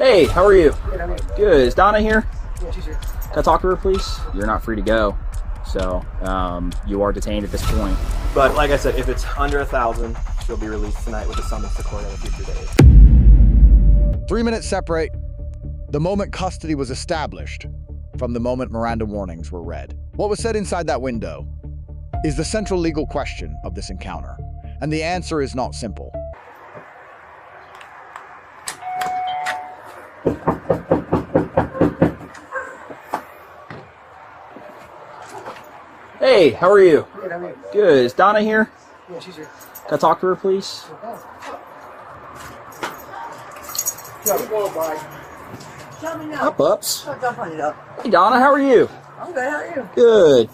Hey, how are you? Good, how are you? Good. Is Donna here? Yeah, she's here. Can I talk to her, please? You're not free to go. So, you are detained at this point. But like I said, if it's under 1,000, she'll be released tonight with a summons to court at a future date. 3 minutes separate the moment custody was established from the moment Miranda warnings were read. What was said inside that window is the central legal question of this encounter, and the answer is not simple. Hey, how are you? Good, how are you? Good. Is Donna here? Yeah, she's here. Can I talk to her, please? Jump on by. Tell me now. Up, ups. I'll jump on it up. Hey, Donna, how are you? I'm good, how are you? Good.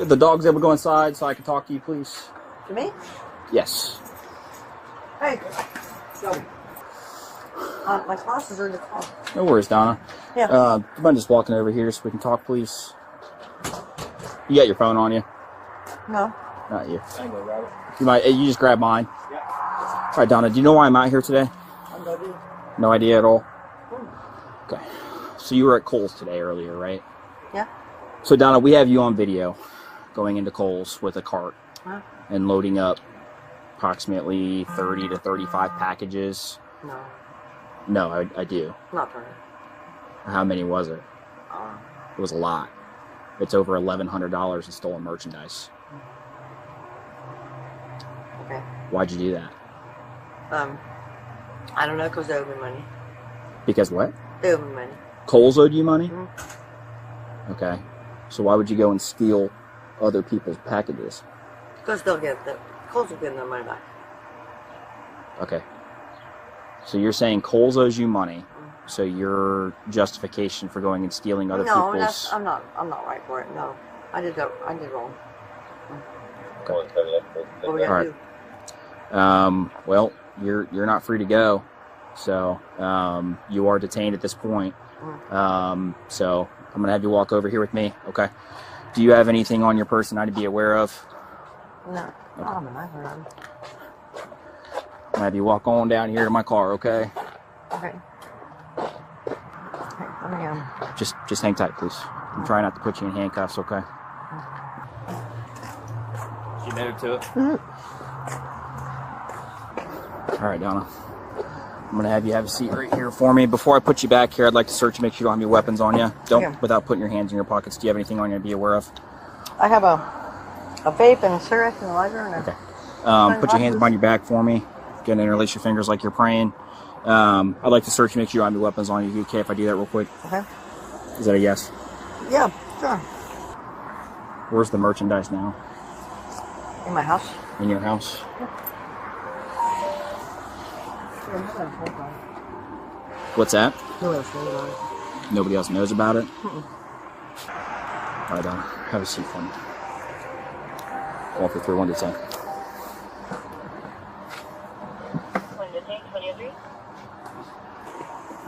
The dog's able to go inside so I can talk to you, please? To me? Yes. Hey. Go. My classes are in the car. No worries, Donna. Yeah. Do you mind just walking over here so we can talk, please? You got your phone on you? No. Not you. I can go grab it. You just grab mine? Yeah. All right, Donna, do you know why I'm out here today? I'm going to. No idea at all? Okay. So you were at Kohl's today earlier, right? Yeah. So, Donna, we have you on video going into Kohl's with a cart Huh? and loading up approximately 30 to 35 packages. No. No, I do. Not for me. How many was it? It was a lot. It's over $1,100 in stolen merchandise. Okay. Why'd you do that? I don't know, because they owe me money. Because what? They owe me money. Kohl's owed you money? Mm-hmm. Okay. So why would you go and steal other people's packages? Because they'll get the Kohl's will get their money back. Okay. So you're saying Kohl's owes you money, so your justification for going and stealing other No, people's... I'm not right for it. No, I did wrong. Okay. What we gotta do? Well, you're not free to go, so you are detained at this point. So I'm gonna have you walk over here with me. Okay. Do you have anything on your person I need to be aware of? No. Okay. Oh, man, I heard him. I'm gonna have you walk on down here to my car. Okay. Okay. Let me Just hang tight, please. I'm trying not to put you in handcuffs. Okay. She made it to it. All right, Donna. I'm gonna have you have a seat right here for me. Before I put you back here, I'd like to search and make sure you don't have any weapons on you. Don't, Yeah. without putting your hands in your pockets. Do you have anything on you to be aware of? I have a vape and a cigarette and a lighter and a... Okay. Put your hands behind your back for me. Again, interlace your fingers like you're praying. I'd like to search and make sure you don't have any weapons on you. You okay if I do that real quick? Okay. Is that a yes? Yeah, sure. Where's the merchandise now? In my house. In your house? What's that? No else knows about it. Nobody else knows about it? All right, Donna. Have a seat for me. 1 for 3, 1 to 10.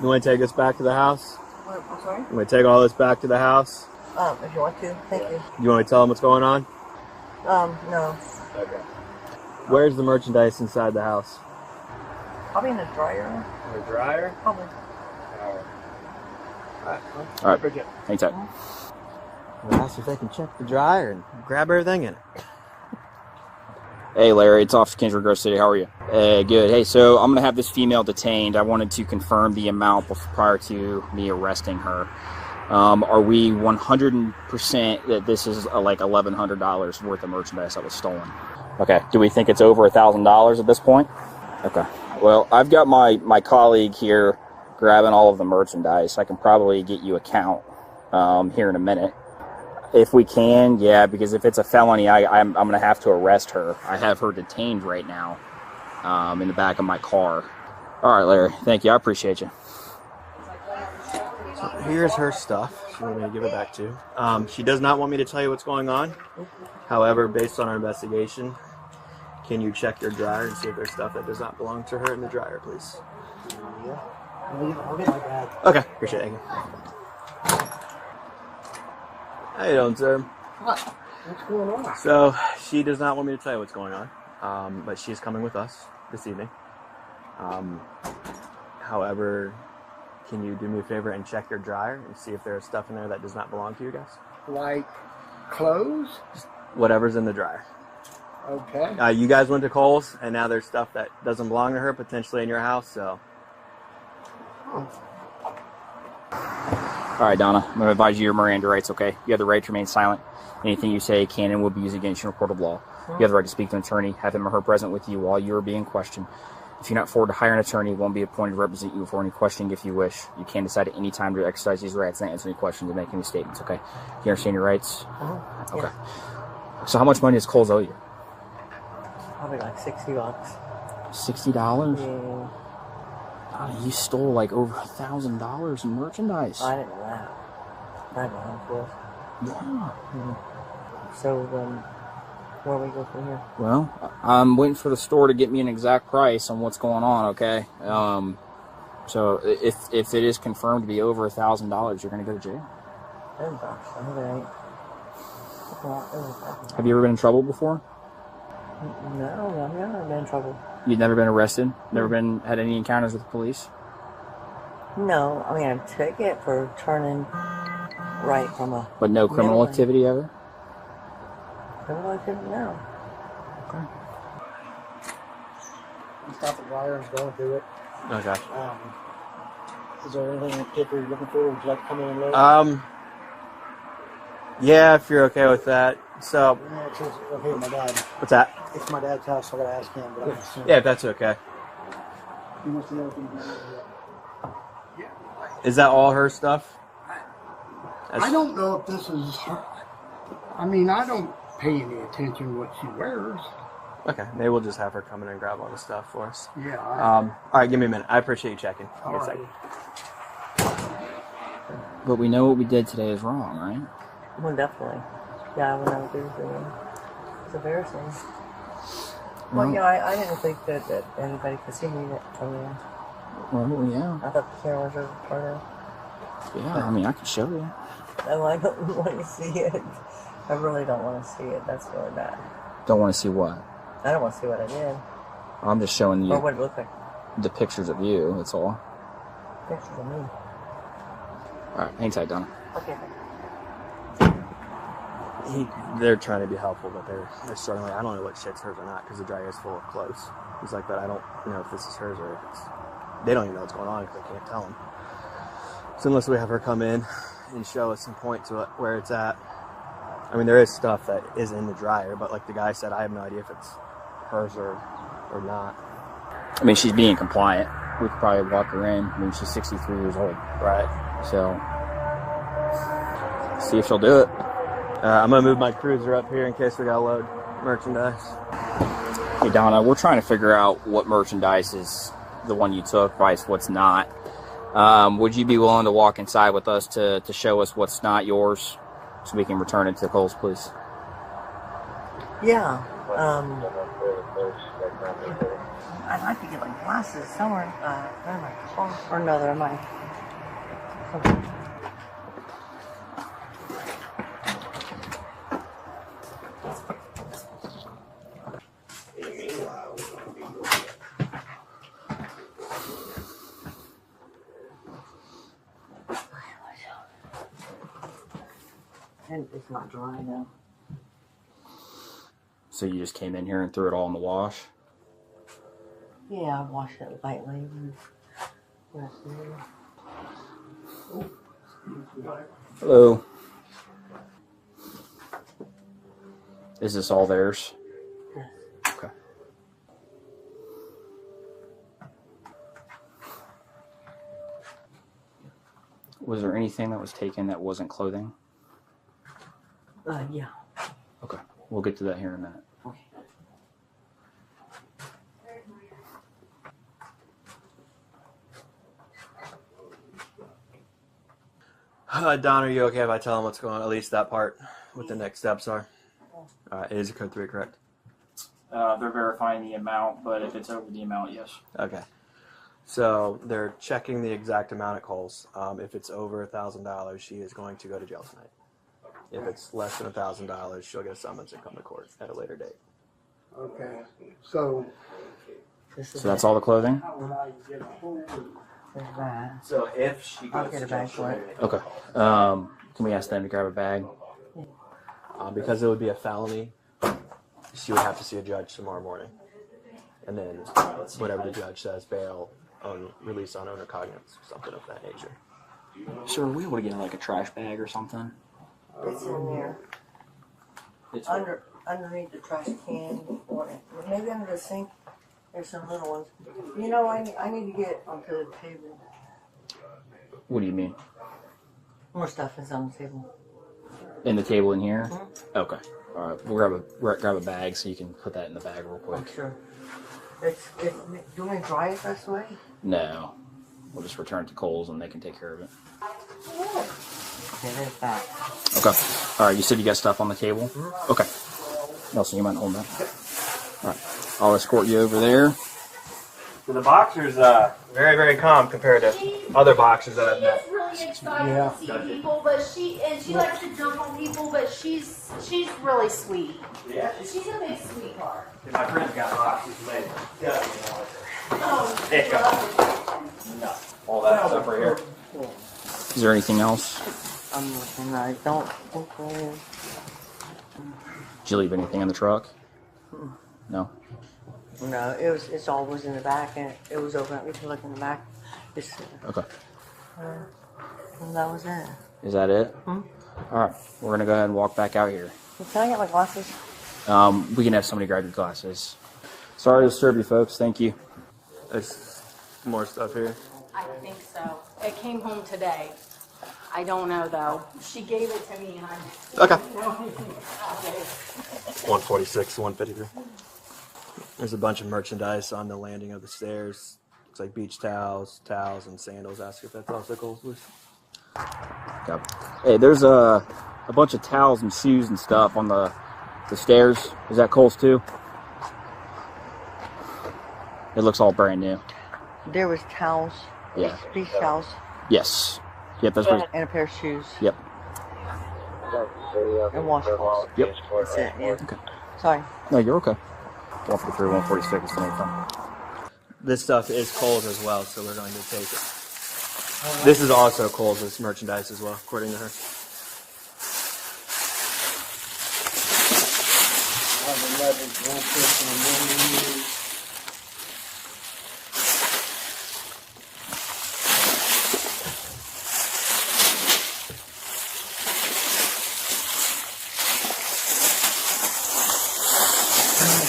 You want to take us back to the house? What, I'm sorry? You want to take all this back to the house? If you want to, thank you. You want me to tell them what's going on? No. Okay. Where's the merchandise inside the house? Probably in the dryer. In the dryer? Probably. All right. Hang tight. I'll ask if they can check the dryer and grab everything in it. Hey, Larry, it's Officer Kinsler, Grove City. How are you? Good. Hey, so I'm going to have this female detained. I wanted to confirm the amount prior to me arresting her. Are we 100% that this is like $1,100 worth of merchandise that was stolen? Okay. Do we think it's over $1,000 at this point? Okay. Well, I've got my colleague here grabbing all of the merchandise. I can probably get you a count here in a minute. If we can, yeah, because if it's a felony, I'm going to have to arrest her. I have her detained right now in the back of my car. All right, Larry. Thank you. I appreciate you. So here's her stuff. She wanted me to give it back to you. She does not want me to tell you what's going on. However, based on our investigation, can you check your dryer and see if there's stuff that does not belong to her in the dryer, please? Yeah. I'll get my bag. Okay. Appreciate it. How you doing, sir? What's going on? So, she does not want me to tell you what's going on, but she's coming with us this evening. However, can you do me a favor and check your dryer and see if there's stuff in there that does not belong to you guys? Like clothes? Whatever's in the dryer. Okay. You guys went to Kohl's, and now there's stuff that doesn't belong to her potentially in your house, so. All right, Donna, I'm going to advise you your Miranda rights, okay? You have the right to remain silent. Anything you say can and will be used against you in a court of law. You have the right to speak to an attorney, have him or her present with you while you are being questioned. If you're not afford to hire an attorney, won't be appointed to represent you for any questioning if you wish. You can decide at any time to exercise these rights and answer any questions and make any statements, okay? You understand your rights? Okay. Yeah. So how much money does Kohl's owe you? Probably like $60. $60? Yeah. Oh, you stole like over $1,000 in merchandise. I didn't know that. I didn't know how it was. Yeah. So, where we go from here? Well, I'm waiting for the store to get me an exact price on what's going on, okay? So if it is confirmed to be over $1,000, you're going to go to jail. $10. I hope it ain't. Have you ever been in trouble before? No, I've never been in trouble. You've never been arrested? Never had any encounters with the police? No, I mean, I took it for turning right from a... But no criminal activity ever? Criminal activity? No. Okay. Stop the wire and going through it. Okay. Is there anything in particular you're looking for? Would you like to come in and look? Yeah, if you're okay with that. So, Yeah, it's okay with my dad. what's that? It's my dad's house, so I gotta ask him. But I'm assuming Yeah, if that's okay. he wants to know if he's Is that all her stuff? I don't know if this is her. I mean, I don't pay any attention what she wears. Okay, maybe we'll just have her come in and grab all the stuff for us. Yeah. All right, give me a minute. I appreciate you checking. Give me a All second. But we know what we did today is wrong, right? Well, definitely. Yeah, I would never do it. It's embarrassing. Well, yeah, I didn't think that anybody could see me from there. Well, yeah. I thought the cameras were part of. Yeah, I mean, I can show you. Oh, I don't want to see it. I really don't want to see it. That's really bad. Don't want to see what? I don't want to see what I did. I'm just showing you Or what it looked like. the pictures of you, that's all. Pictures of me. All right, hang tight, Donna. Okay. They're trying to be helpful, but they're struggling. I don't know what shit's hers or not because the dryer is full of clothes. He's like, but I don't know if this is hers or if it's... They don't even know what's going on because they can't tell them. So unless we have her come in and show us and point to it, where it's at. I mean, there is stuff that is in the dryer, but like the guy said, I have no idea if it's hers or not. I mean, she's being compliant. We could probably walk her in. I mean, she's 63 years old. Right. So, see if she'll do it. I'm going to move my cruiser up here in case we got to load merchandise. Hey, Donna, we're trying to figure out what merchandise is the one you took, vice what's not. Would you be willing to walk inside with us to show us what's not yours so we can return it to Kohl's, please? Yeah. I'd like to get like glasses somewhere. They're in my car. Or no, they're in my... And it's not dry now. So you just came in here and threw it all in the wash? Yeah, I washed it lightly. Hello. Is this all theirs? Yes. Okay. Was there anything that was taken that wasn't clothing? Yeah. Okay. We'll get to that here in a minute. Okay. Don, are you okay if I tell him what's going on? At least that part, what the next steps are? It is a code 3, correct? They're verifying the amount, but if it's over the amount, yes. Okay. So they're checking the exact amount at Kohl's. If it's over $1,000, she is going to go to jail tonight. If it's less than $1,000, she'll get a summons and come to court at a later date. Okay. So So that's all the clothing? how would I get a hold of There's that. So if she goes I'll get to a bag judge, for it. Okay. Can we ask them to grab a bag? because it would be a felony, she would have to see a judge tomorrow morning. And then whatever the judge says, bail, release on own recognizance, something of that nature. So are we able to get like a trash bag or something? It's in there. It's Underneath the trash can, or maybe under the sink. There's some little ones. You know, I need to get onto the table. What do you mean? More stuff is on the table. In the table in here? Mm-hmm. Okay. All right. We'll grab a bag so you can put that in the bag real quick. Sure. Do you want to dry it this way? No. We'll just return it to Kohl's and they can take care of it. Okay, there's that. Okay. All right. You said you got stuff on the table? Mm-hmm. Okay. Nelson, you might hold that. All right. I'll escort you over there. So the boxer's very, very calm compared to other boxers that I've met. She's really excited to see people, but she likes to jump on people, but she's really sweet. Yeah. She's a big sweetheart. My friend's got boxers later. Yeah, Oh, no. All that stuff right here. Is there anything else? I'm looking. I don't think there is. Did you leave anything in the truck? No. No, it's always in the back, and it was open. We can look in the back. Okay. And that was it. Is that it? All right. We're going to go ahead and walk back out here. Can I get my glasses? We can have somebody grab your glasses. Sorry to disturb you, folks. Thank you. There's more stuff here. I think so. It came home today. I don't know though. She gave it to me, and I Okay. don't know anything about it. 146, 153. There's a bunch of merchandise on the landing of the stairs. Looks like beach towels, and sandals. Ask if that's also Kohl's, please. Okay. Hey, there's a bunch of towels and shoes and stuff on the stairs. Is that Kohl's too? It looks all brand new. There was towels. Yeah. Beach towels. Yes. Yep, that's right. And a pair of shoes. Yep. And washcloths. Yep. That's it, yeah. Okay. Sorry. No, you're okay. 143, 146 is the main thing. This stuff is Kohl's as well, so we're going to take it. This is also Kohl's merchandise as well, according to her.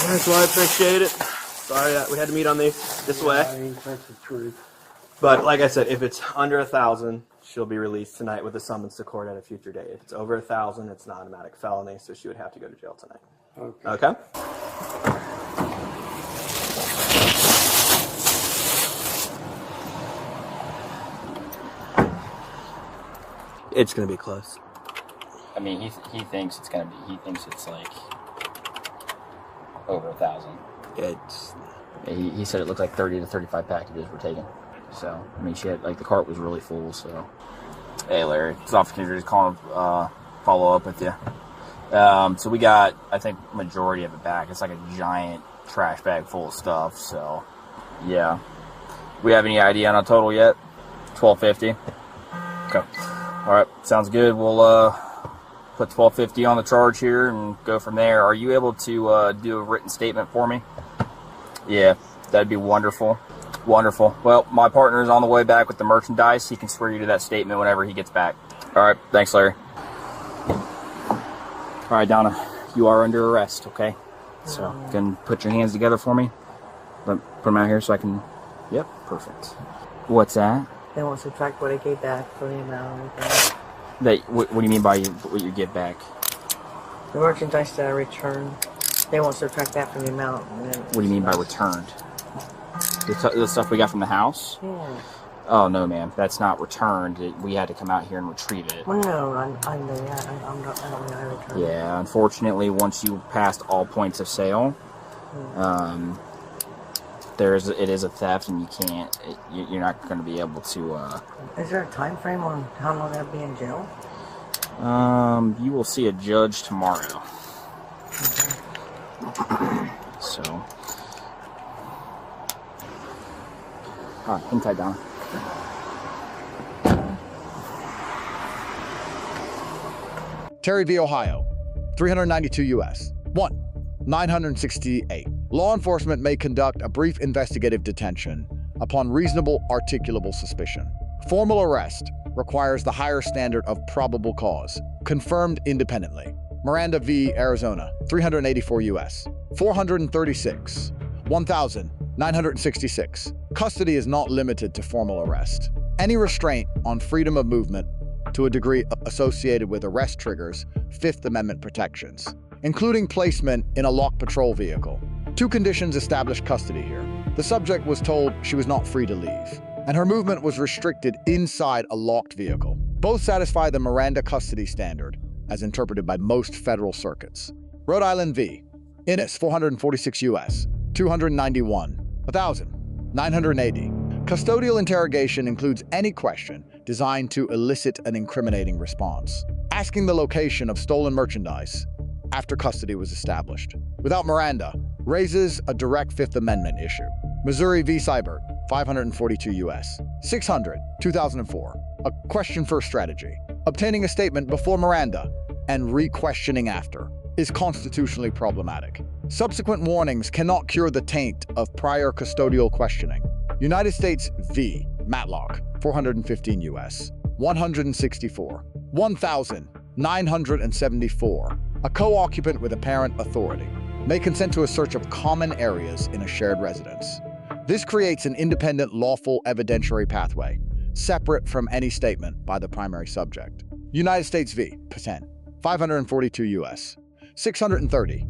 That's why I appreciate it. Sorry that we had to meet on this way. That's the truth. But like I said, if it's under 1,000, she'll be released tonight with a summons to court at a future date. If it's over 1,000, it's an automatic felony, so she would have to go to jail tonight. Okay? It's gonna be close. I mean, he thinks it's gonna be. He thinks it's like over 1,000. It's He said it looked like 30 to 35 packages were taken. So I mean, she had like the cart was really full. So hey, Larry, it's Officer Kendra just calling follow up with you. So we got, I think, majority of it back. It's like a giant trash bag full of stuff. So yeah, we have any idea on a total yet? 1,250. Okay. All right, sounds good. We'll put 1,250 on the charge here and go from there. Are you able to do a written statement for me? Yeah, that'd be wonderful. Wonderful. Well, my partner is on the way back with the merchandise. He can swear you to that statement whenever he gets back. All right, thanks, Larry. All right, Donna, you are under arrest, okay? So you can put your hands together for me. Put them out here so I can... Yep, perfect. What's that? They won't subtract what I gave back for the amount. What do you mean by what you get back? The merchandise that I returned, they won't subtract that from the amount. What do you mean by returned? The stuff we got from the house? Yeah. Oh, no, ma'am. That's not returned. We had to come out here and retrieve it. Well, no, I don't mean I returned. Yeah, unfortunately, once you passed all points of sale, it is a theft, and you can't. You're not going to be able to. Is there a time frame on how long I'll be in jail? You will see a judge tomorrow. So, all right, hang tight, Donna. Terry v. Ohio, 392 U.S. 1. 968. Law enforcement may conduct a brief investigative detention upon reasonable articulable suspicion. Formal arrest requires the higher standard of probable cause, confirmed independently. Miranda v. Arizona, 384 U.S. 436. 1,966. Custody is not limited to formal arrest. Any restraint on freedom of movement to a degree associated with arrest triggers Fifth Amendment protections, including placement in a locked patrol vehicle. Two conditions establish custody here. The subject was told she was not free to leave, and her movement was restricted inside a locked vehicle. Both satisfy the Miranda custody standard, as interpreted by most federal circuits. Rhode Island v. Innis, 446 U.S. 291. 1,980. Custodial interrogation includes any question designed to elicit an incriminating response, asking the location of stolen merchandise after custody was established. Without Miranda, raises a direct Fifth Amendment issue. Missouri v. Seibert, 542 U.S. 600, 2004. A question-first strategy. Obtaining a statement before Miranda and re-questioning after is constitutionally problematic. Subsequent warnings cannot cure the taint of prior custodial questioning. United States v. Matlock, 415 U.S. 164. 1,974. A co-occupant with apparent authority may consent to a search of common areas in a shared residence. This creates an independent, lawful evidentiary pathway, separate from any statement by the primary subject. United States v. Paten, 542 U.S. 630.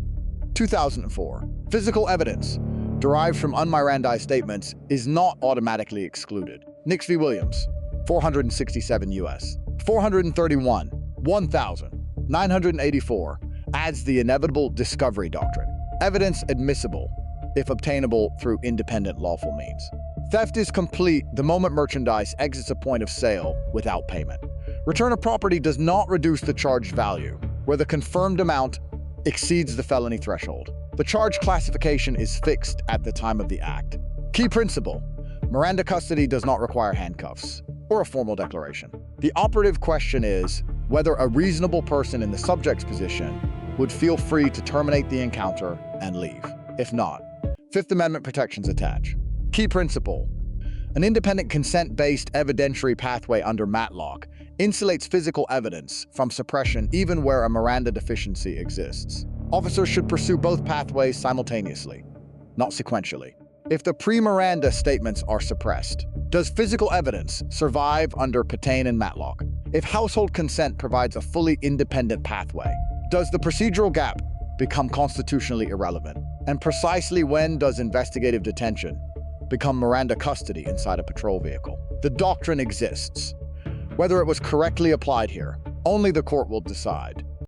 2004. Physical evidence derived from un-Mirandized statements is not automatically excluded. Nix v. Williams, 467 U.S. 431. 1,984 adds the inevitable discovery doctrine. Evidence admissible if obtainable through independent lawful means. Theft is complete the moment merchandise exits a point of sale without payment. Return of property does not reduce the charged value, where the confirmed amount exceeds the felony threshold. The charge classification is fixed at the time of the act. Key principle: Miranda custody does not require handcuffs or a formal declaration. The operative question is whether a reasonable person in the subject's position would feel free to terminate the encounter and leave. If not, Fifth Amendment protections attach. Key principle: an independent consent-based evidentiary pathway under Matlock insulates physical evidence from suppression even where a Miranda deficiency exists. Officers should pursue both pathways simultaneously, not sequentially. If the pre-Miranda statements are suppressed, does physical evidence survive under Paten and Matlock? If household consent provides a fully independent pathway, does the procedural gap become constitutionally irrelevant? And precisely when does investigative detention become Miranda custody inside a patrol vehicle? The doctrine exists. Whether it was correctly applied here, only the court will decide.